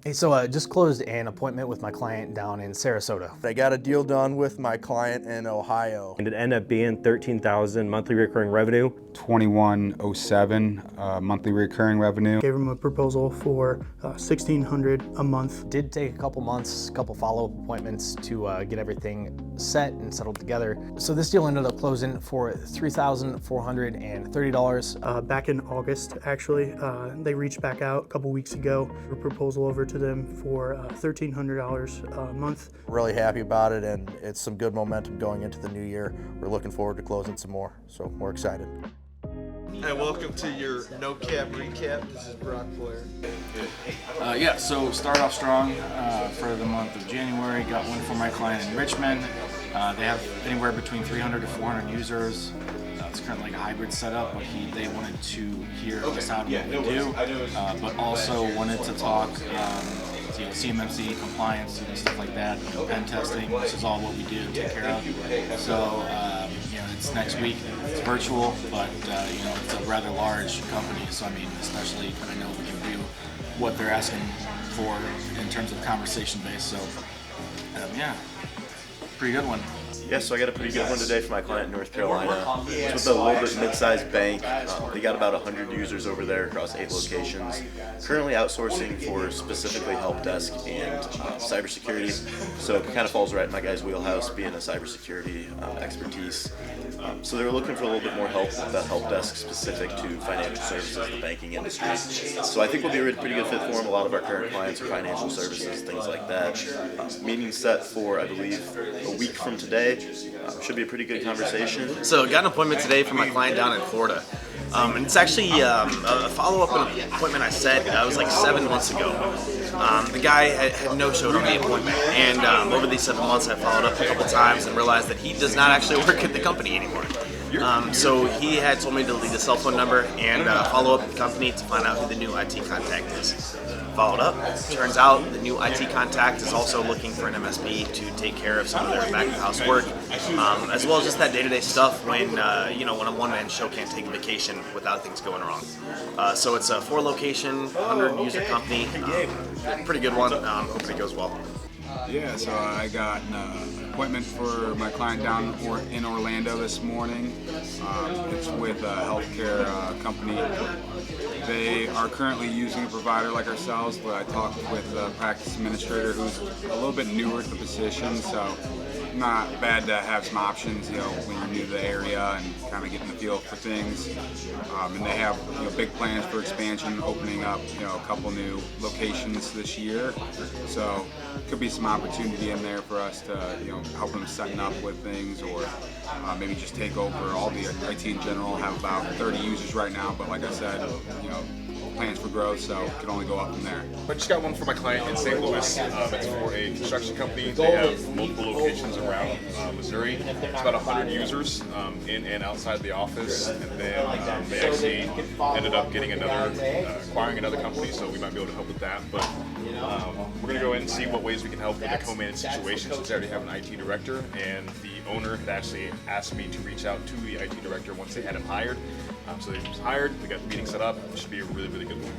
Hey, so just closed an appointment with my client down in Sarasota. I got a deal done with my client in Ohio. And it ended up being 13,000 monthly recurring revenue. 2107 monthly recurring revenue. Gave him a proposal for $1,600 a month. Did take a couple months, a couple follow-up appointments to get everything set and settled together. So this deal ended up closing for $3,430. Back in August, actually, they reached back out a couple weeks ago. A proposal over to them for $1,300 a month. Really happy about it, and it's some good momentum going into the new year. We're looking forward to closing some more, so we're excited. Hey, welcome to your No Cap Recap. This is Brock Blair. Yeah, so start off strong for the month of January. Got one for my client in Richmond. They have anywhere between 300 to 400 users. It's currently like a hybrid setup, but they wanted to hear us out what we do, but also wanted to talk CMMC compliance and stuff like that, pen testing. This is all what we do, take care of. So it's next week. It's virtual, but it's a rather large company. So I mean, especially I know we can do what they're asking for in terms of conversation base. So yeah, pretty good one. Yeah, so I got a pretty good one today for my client in North Carolina. It's with a little bit mid-sized bank. They got about 100 users over there across 8 locations. Currently outsourcing for specifically help desk and cybersecurity. So it kind of falls right in my guy's wheelhouse, being a cybersecurity expertise. So they were looking for a little bit more help with that help desk specific to financial services, the banking industry. So I think we'll be a pretty good fit for them. A lot of our current clients are financial services, things like that. Meeting set for, I believe, a week from today. Should be a pretty good conversation. So got an appointment today for my client down in Florida. And it's actually a follow-up appointment I set, it was like 7 months ago. The guy had no-showed on the appointment, and over these 7 months I followed up a couple times and realized that he does not actually work at the company anymore. So he had told me to leave the cell phone number and follow up with the company to find out who the new IT contact is. Followed up. Turns out the new IT contact is also looking for an MSP to take care of some of their back-of-house work, as well as just that day-to-day stuff when when a one-man show can't take a vacation without things going wrong. So it's a 4-location, 100-user company. Pretty good one. Hoping it goes well. Yeah, so I got an appointment for my client down in Orlando this morning. It's with a healthcare company. They are currently using a provider like ourselves, but I talked with a practice administrator who's a little bit newer to the position, so not bad to have some options, when you're new to the area and kind of getting the feel for things. And they have big plans for expansion, opening up a couple new locations this year. So could be some opportunity in there for us to help them setting up with things, or maybe just take over all the IT in general. Have about 30 users right now, but like I said, plans for growth, so it can only go up from there. I just got one for my client in St. Louis. It's for a construction company. They have multiple locations around Missouri. It's about 100 users in and outside the office, and then they actually ended up acquiring another company, so we might be able to help with that. But we're going to go in and see what ways we can help with a co-managed situation, since they already have an IT director, and the owner had actually asked me to reach out to the IT director once they had him hired. So they just hired, we got the meeting set up. It should be a really, really good one.